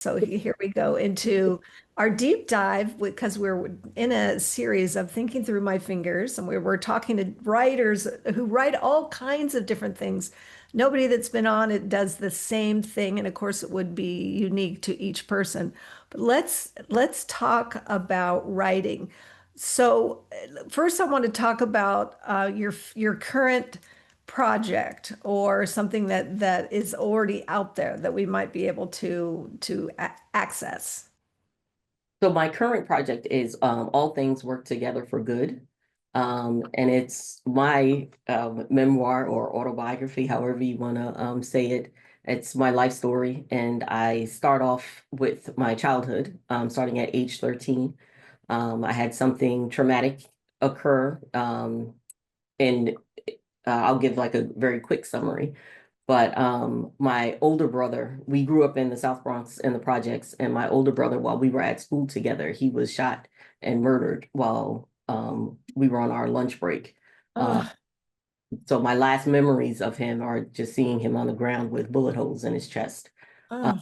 So here we go into our deep dive because we're in a series of thinking through my fingers, and we're talking to writers who write all kinds of different things. Nobody that's been on it does the same thing, and of course, it would be unique to each person. But let's talk about writing. So first, I want to talk about your current project or something that is already out there that we might be able to access. So my current project is All Things Work Together for Good. And it's my memoir or autobiography, however you want to say it. It's my life story. And I start off with my childhood, starting at age 13. I had something traumatic occur. And I'll give like a very quick summary. But my older brother, we grew up in the South Bronx in the projects, and my older brother, while we were at school together, he was shot and murdered while we were on our lunch break. Uh, Oh, so my last memories of him are just seeing him on the ground with bullet holes in his chest. Uh, oh,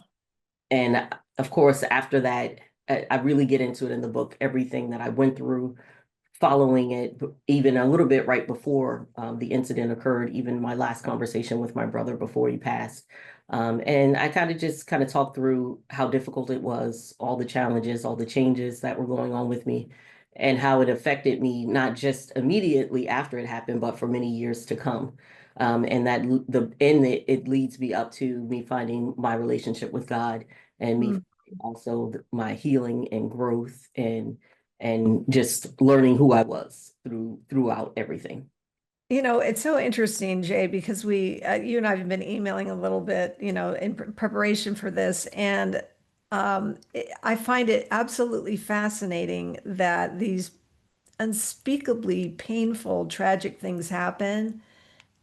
and of course, after that, I really get into it in the book, everything that I went through following it, even a little bit right before the incident occurred, even my last conversation with my brother before he passed. And I kind of talked through how difficult it was, all the challenges, all the changes that were going on with me, and how it affected me, not just immediately after it happened, but for many years to come. And that the end it leads me up to me finding my relationship with God and me mm. also my healing and growth and just learning who I was throughout everything. It's so interesting, Jay, because you and I have been emailing a little bit, in preparation for this, and I find it absolutely fascinating that these unspeakably painful, tragic things happen.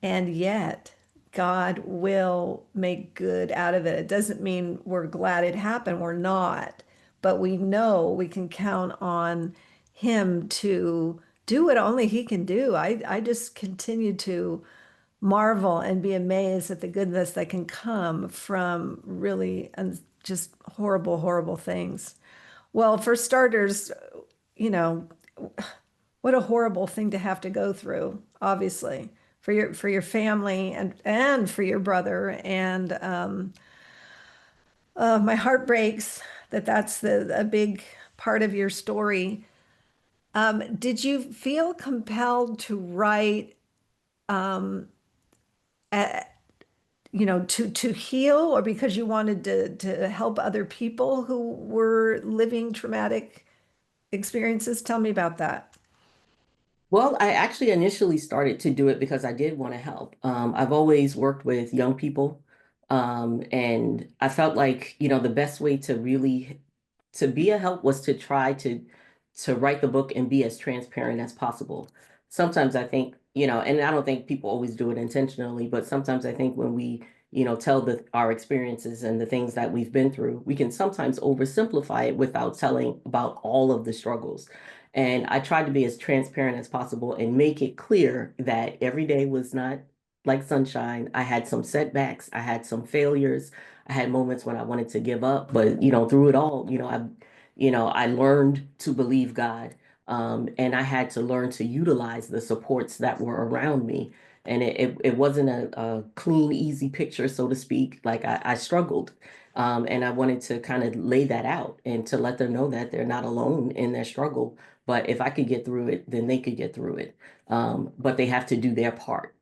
And yet, God will make good out of it. It doesn't mean we're glad it happened. We're not. But we know we can count on Him to do what only He can do. I just continue to marvel and be amazed at the goodness that can come from really just horrible, horrible things. Well, for starters, you know, what a horrible thing to have to go through, obviously, for your family and for your brother. And my heart breaks that that's a big part of your story. Did you feel compelled to write, uh, to heal, or because you wanted to help other people who were living traumatic experiences? Tell me about that. Well, I actually initially started to do it because I did want to help. I've always worked with young people, and I felt like, the best way to really to be a help was to try to write the book and be as transparent as possible. Sometimes I think, and I don't think people always do it intentionally, but sometimes I think when we, tell our experiences and the things that we've been through, we can sometimes oversimplify it without telling about all of the struggles. And I tried to be as transparent as possible and make it clear that every day was not like sunshine. I had some setbacks, I had some failures, I had moments when I wanted to give up, but through it all, I learned to believe God. And I had to learn to utilize the supports that were around me. And it wasn't a clean, easy picture, so to speak. Like I struggled. And I wanted to kind of lay that out and to let them know that they're not alone in their struggle. But if I could get through it, then they could get through it. But they have to do their part.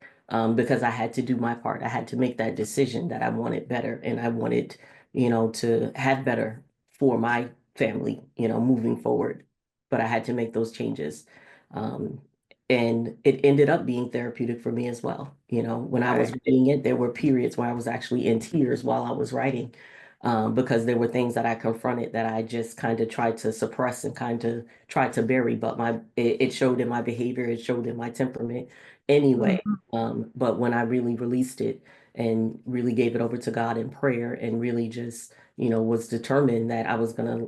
Because I had to do my part. I had to make that decision that I wanted better and I wanted, to have better for my family, moving forward. But I had to make those changes. Um, and it ended up being therapeutic for me as well. When I was Right. writing it, there were periods where I was actually in tears while I was writing, because there were things that I confronted that I just kind of tried to suppress and kind of tried to bury. But it showed in my behavior, it showed in my temperament anyway. Mhm. But when I really released it and really gave it over to God in prayer and really just, was determined that I was gonna,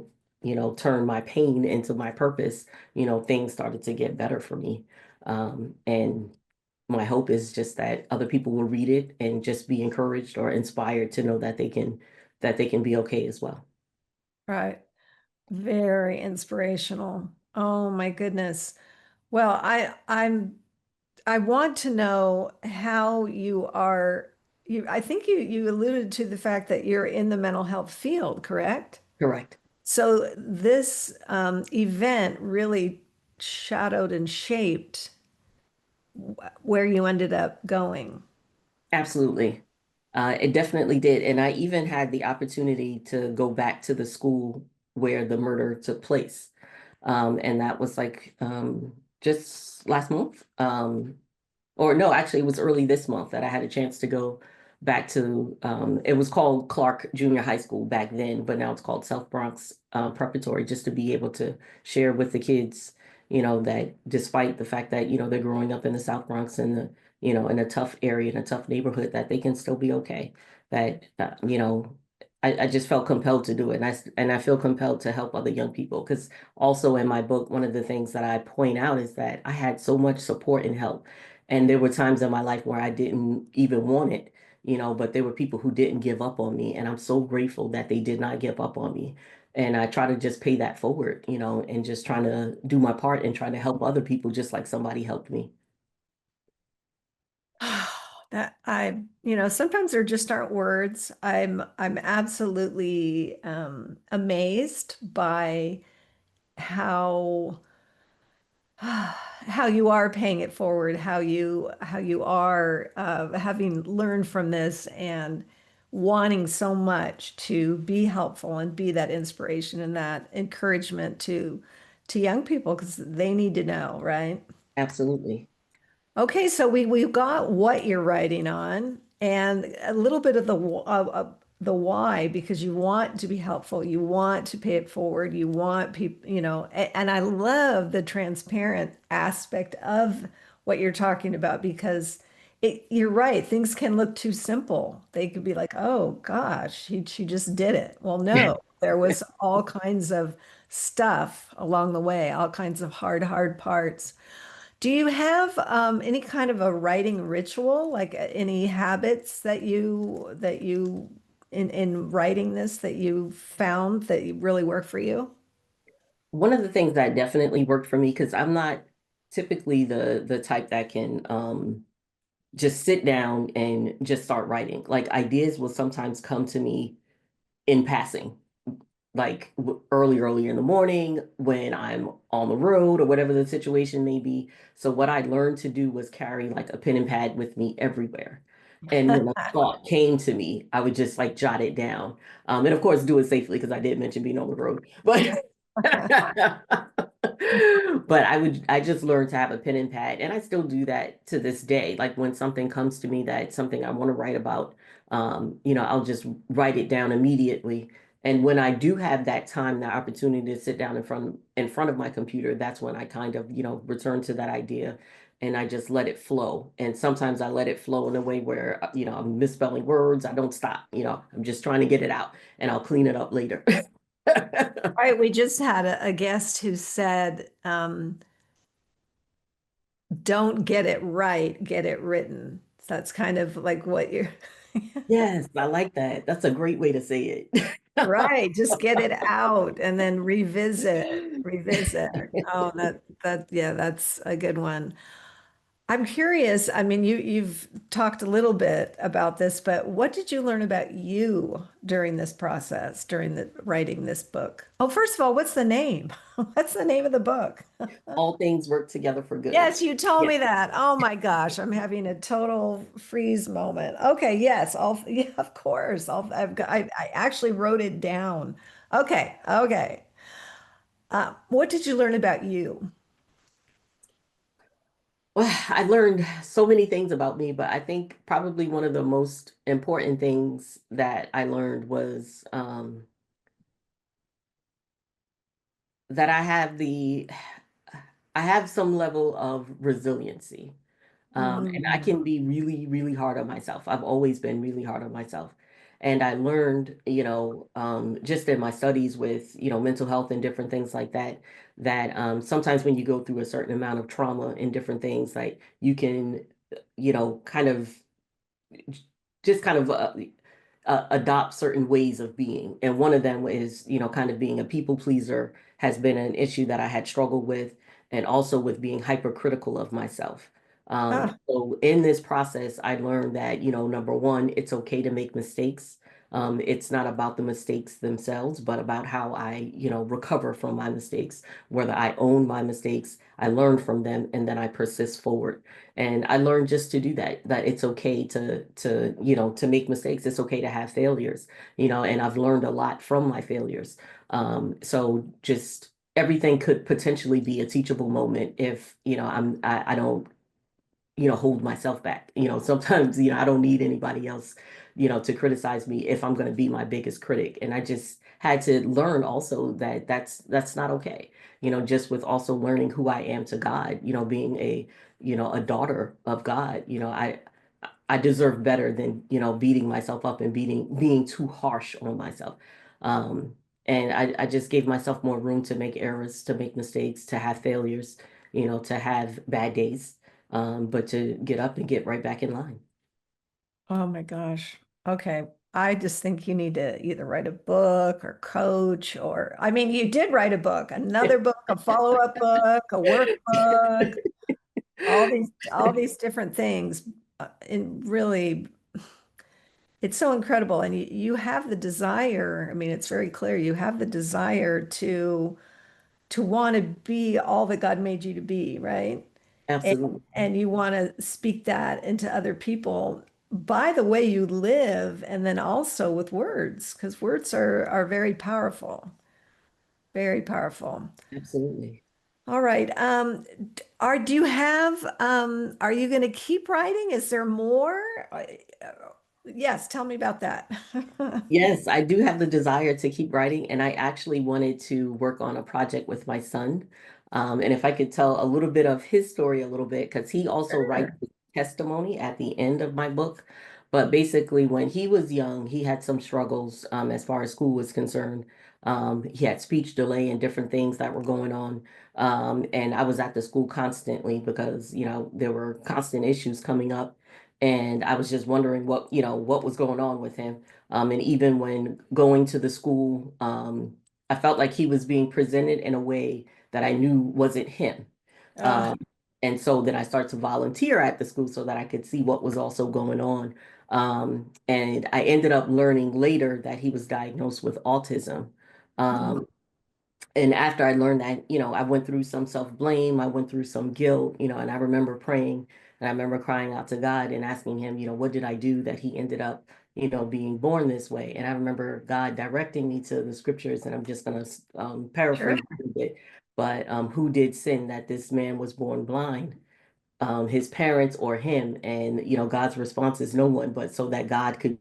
turn my pain into my purpose, things started to get better for me. And my hope is just that other people will read it and just be encouraged or inspired to know that they can be okay as well. Right. Very inspirational. Oh my goodness. Well, I want to know how you are I think you alluded to the fact that you're in the mental health field, correct? Correct. So this event really shadowed and shaped where you ended up going. Absolutely. It definitely did. And I even had the opportunity to go back to the school where the murder took place. And that was like just last month. Or no, actually, it was early this month that I had a chance to go back to, it was called Clark Junior High School back then, but now it's called South Bronx Preparatory, just to be able to share with the kids, that despite the fact that, they're growing up in the South Bronx and in a tough area, in a tough neighborhood, that they can still be okay. That, I just felt compelled to do it. And I feel compelled to help other young people because also in my book, one of the things that I point out is that I had so much support and help. And there were times in my life where I didn't even want it, but there were people who didn't give up on me. And I'm so grateful that they did not give up on me. And I try to just pay that forward, and just trying to do my part and trying to help other people just like somebody helped me. That sometimes there just aren't words. I'm absolutely amazed by how how you are paying it forward, how you are having learned from this and wanting so much to be helpful and be that inspiration and that encouragement to young people because they need to know, right? Absolutely. Okay, so we've got what you're writing on and a little bit of the why because you want to be helpful, you want to pay it forward, you want people, and I love the transparent aspect of what you're talking about because you're right, things can look too simple. They could be like, oh gosh, she just did it. Well, no, there was all kinds of stuff along the way, all kinds of hard parts. Do you have any kind of a writing ritual, like any habits that you in writing this that you found that really work for you? One of the things that definitely worked for me, because I'm not typically the type that can just sit down and just start writing. Like ideas will sometimes come to me in passing, like early in the morning when I'm on the road or whatever the situation may be. So what I learned to do was carry like a pen and pad with me everywhere. And when a thought came to me, I would just like jot it down. And of course, do it safely because I did mention being on the road. But but I just learned to have a pen and pad, and I still do that to this day. Like when something comes to me that's something I want to write about, I'll just write it down immediately. And when I do have that time, the opportunity to sit down in front of my computer, that's when I kind of, return to that idea and I just let it flow. And sometimes I let it flow in a way where, I'm misspelling words. I don't stop, I'm just trying to get it out and I'll clean it up later. All right, we just had a guest who said, "Don't get it right, get it written." So that's kind of like what you're Yes, I like that. That's a great way to say it. right. Just get it out and then revisit. Oh, yeah, that's a good one. I'm curious. I mean, you've talked a little bit about this, but what did you learn about you during this process, during the writing this book? Oh, first of all, what's the name? What's the name of the book? All things work together for good. Yes, you told Yeah. me that. Oh my gosh, I'm having a total freeze moment. Okay, yes, yeah, of course. I actually wrote it down. Okay. What did you learn about you? Well, I learned so many things about me, but I think probably one of the most important things that I learned was that I have some level of resiliency. And I Mm, can be really, really hard on myself. I've always been really hard on myself. And I learned, just in my studies with, mental health and different things like that, that sometimes when you go through a certain amount of trauma and different things, like you can, kind of just kind of adopt certain ways of being. And one of them is, kind of being a people pleaser has been an issue that I had struggled with, and also with being hypercritical of myself. Ah, So in this process, I learned that, number one, it's okay to make mistakes. It's not about the mistakes themselves, but about how I, recover from my mistakes, whether I own my mistakes, I learn from them, and then I persist forward. And I learned just to do that, that it's okay to make mistakes. It's okay to have failures, and I've learned a lot from my failures. So just everything could potentially be a teachable moment if, I don't, hold myself back. Sometimes, I don't need anybody else, to criticize me if I'm going to be my biggest critic. And I just had to learn also that that's not okay. Just with also learning who I am to God, being a daughter of God, I deserve better than, beating myself up and being too harsh on myself. Um, and I just gave myself more room to make errors, to make mistakes, to have failures, to have bad days, but to get up and get right back in line. oh my gosh. Okay. I just think you need to either write a book or coach, or, I mean, you did write a book, another book, a follow-up book, a workbook, all these different things. And really, it's so incredible. And you have the desire. I mean, it's very clear you have the desire to want to be all that God made you to be, right? And, Absolutely. and you want to speak that into other people by the way you live, and then also with words, because words are very powerful, very powerful. Absolutely. All right. Do you have, are you going to keep writing? Is there more? Yes, tell me about that. Yes, I do have the desire to keep writing, and I actually wanted to work on a project with my son. And if I could tell a little bit of his story a little bit, because he also writes Sure. the testimony at the end of my book. But basically, when he was young, he had some struggles as far as school was concerned. He had speech delay and different things that were going on. And I was at the school constantly because, there were constant issues coming up. And I was just wondering what was going on with him. And even when going to the school, I felt like he was being presented in a way that I knew wasn't him. Uh, Um, and so then I started to volunteer at the school so that I could see what was also going on. And I ended up learning later that he was diagnosed with autism. Um, and after I learned that, I went through some self-blame, I went through some guilt, and I remember praying and I remember crying out to God and asking him, what did I do that he ended up, being born this way? And I remember God directing me to the scriptures, and I'm just going to sure. paraphrase a little bit, but who did sin that this man was born blind? His parents or him? And, God's response is no one, but so that God could.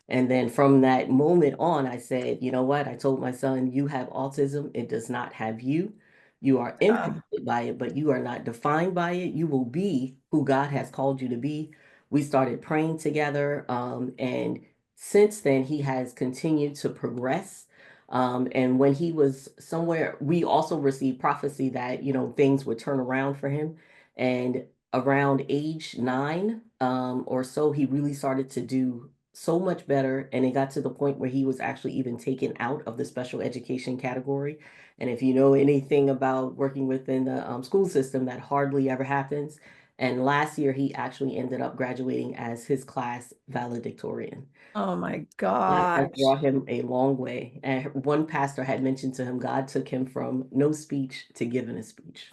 And then from that moment on, I said, you know what? I told my son, you have autism. It does not have you. You are Uh, impacted by it, but you are not defined by it. You will be who God has called you to be. We started praying together. And since then, he has continued to progress. And when he was somewhere, we also received prophecy that, things would turn around for him. And around age 9, or so, he really started to do so much better. And it got to the point where he was actually even taken out of the special education category. And if you know anything about working within the school system, that hardly ever happens. And last year, he actually ended up graduating as his class valedictorian. oh my God has gosh. brought him a long way. And one pastor had mentioned to him, God took him from no speech to giving a speech.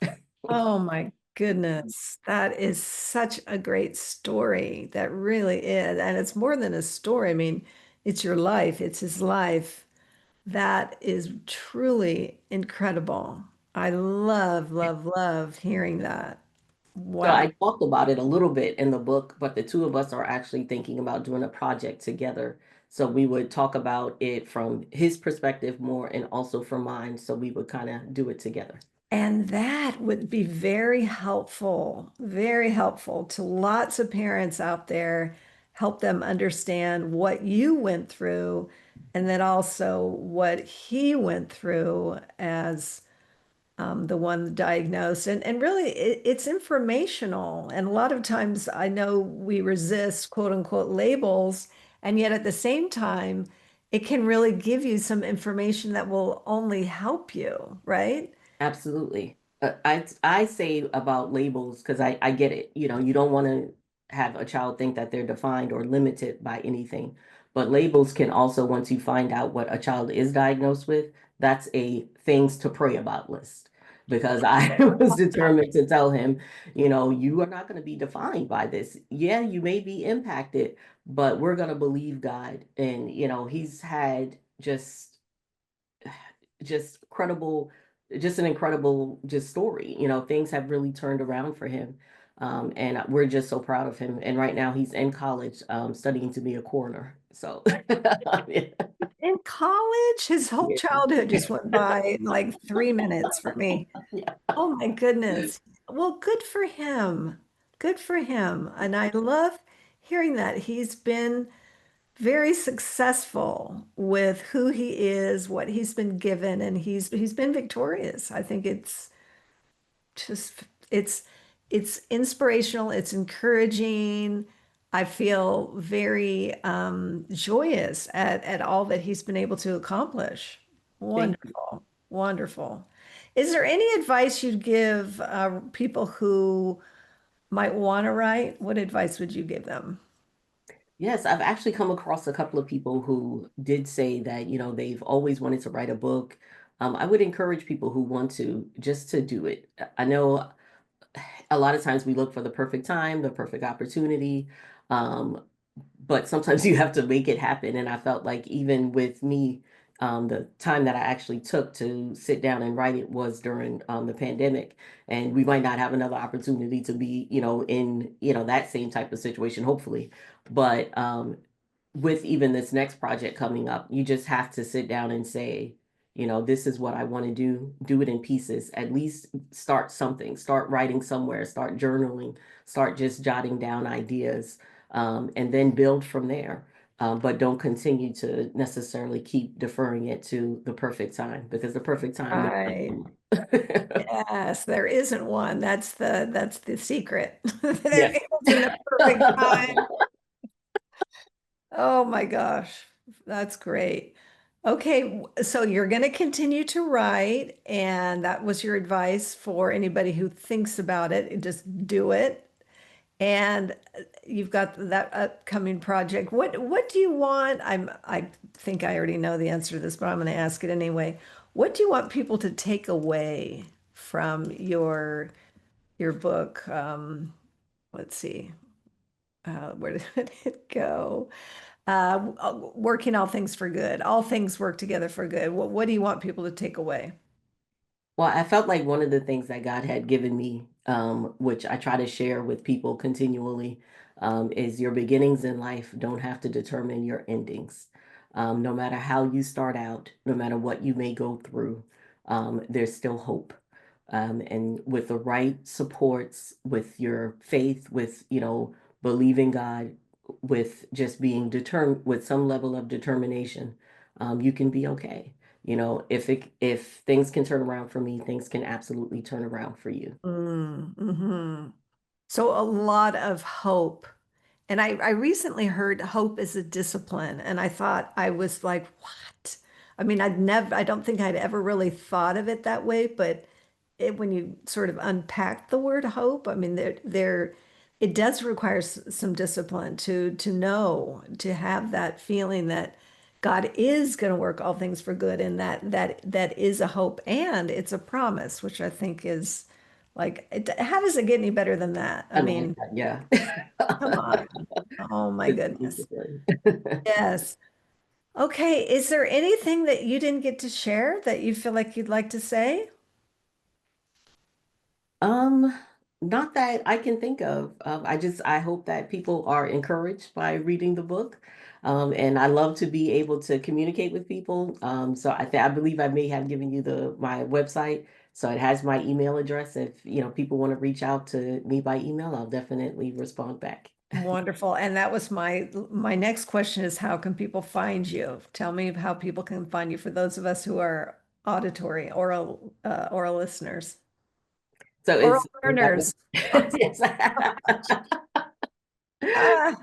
Oh my goodness. That is such a great story. That really is. And it's more than a story. I mean, it's your life, it's his life. That is truly incredible. I love, love, love hearing that. So Wow. I talked about it a little bit in the book, but the two of us are actually thinking about doing a project together. So we would talk about it from his perspective more and also from mine. So we would kind of do it together. And that would be very helpful to lots of parents out there. Help them understand what you went through, and then also what he went through as the one diagnosed. And really, it's informational. And a lot of times I know we resist quote unquote labels. And yet at the same time, it can really give you some information that will only help you, right? Absolutely. I say about labels because I get it. You know, you don't want to have a child think that they're defined or limited by anything. But labels can also, once you find out what a child is diagnosed with, that's a things to pray about list. Because I was determined to tell him, you know, you are not going to be defined by this. Yeah, you may be impacted, but we're going to believe God. And, you know, he's had just credible, just an incredible just story. You know, things have really turned around for him. And we're just so proud of him. And right now he's in college, studying to be a coroner. So yeah, In college, his whole yeah, childhood just went by in like 3 minutes for me. yeah. Oh my goodness. Well, good for him. Good for him. And I love hearing that he's been very successful with who he is, what he's been given, and he's been victorious. I think just it's it's inspirational, it's encouraging. I feel very joyous at all that he's been able to accomplish. Thank you. Wonderful, wonderful. Is there any advice you'd give people who might want to write? What advice would you give them? Yes, I've actually come across a couple of people who did say that, you know, they've always wanted to write a book. I would encourage people who want to just to do it. I know a lot of times we look for the perfect time, the perfect opportunity. Um, but sometimes you have to make it happen. And I felt like even with me, the time that I actually took to sit down and write it was during the pandemic, and we might not have another opportunity to be, you know, in, you know, that same type of situation, hopefully. But with even this next project coming up, you just have to sit down and say, you know, this is what I want to do it in pieces. At least start something, start writing somewhere, start journaling, start just jotting down ideas, and then build from there. But don't continue to necessarily keep deferring it to the perfect time because the perfect time will Right. come. Yes, there isn't one. That's the secret. There Yes. isn't a perfect time. Oh my gosh, that's great. Okay, so you're going to continue to write, and that was your advice for anybody who thinks about it. Just do it. And you've got that upcoming project. What do you want? I think I already know the answer to this, but I'm going to ask it anyway. What do you want people to take away from your book? Let's see. Where did it go? Working all things for good. All things work together for good. What do you want people to take away? Well, I felt like one of the things that God had given me, which I try to share with people continually, is your beginnings in life don't have to determine your endings. No matter how you start out, no matter what you may go through, there's still hope. And with the right supports, with your faith, with, you know, believing God, with just being determined, with some level of determination, you can be okay. You know, if things can turn around for me, things can absolutely turn around for you. Mhm. So a lot of hope. And I recently heard hope is a discipline. And I thought, I was like, what? I mean, I don't think I'd ever really thought of it that way, but when you sort of unpack the word hope, I mean, it does require some discipline to know, to have that feeling that God is going to work all things for good, and that is a hope, and it's a promise, which I think is like, how does it get any better than that? I I mean, mean, yeah. come on. Oh my It's goodness. discipline. Yes. Okay. Is there anything that you didn't get to share that you feel like you'd like to say? Um, Not that I can think of. I hope that people are encouraged by reading the book. And I love to be able to communicate with people. So I believe I may have given you my website. So it has my email address. If, you know, people want to reach out to me by email, I'll definitely respond back. Wonderful. And that was my next question is how can people find you? Tell me how people can find you for those of us who are auditory, oral listeners, So oral it's learners. yes. Ah,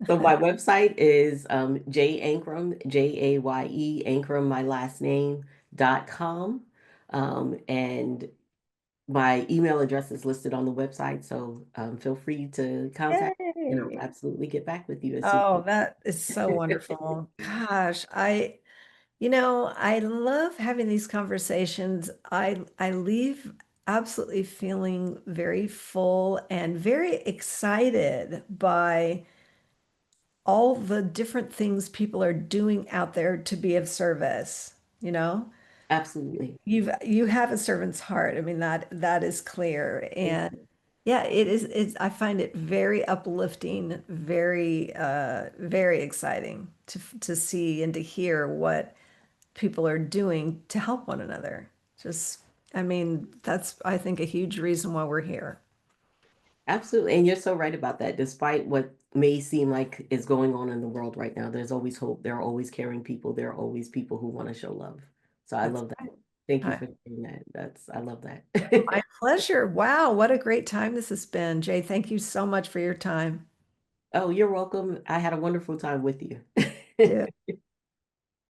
So my website is Jaye Ancruem, Jaye Ancruem, my last name, .com. And my email address is listed on the website, so feel free to contact me, and I'll Yay. absolutely get back with you as soon Oh, as. that is so wonderful. Gosh, I love having these conversations. I leave absolutely feeling very full and very excited by all the different things people are doing out there to be of service, you know? Absolutely. You have a servant's heart. I mean, that is clear. Thank And you. yeah, I find it very uplifting, very very exciting to see and to hear what people are doing to help one another. Just, I mean, that's, I think, a huge reason why we're here. Absolutely. And you're so right about that. Despite what may seem like is going on in the world right now, there's always hope. There are always caring people. There are always people who want to show love. So I That's love that. right. Thank you Hi. for saying that. I love My that. pleasure. Wow, what a great time this has been. Jay, thank you so much for your time. Oh, you're welcome. I had a wonderful time with you. Too.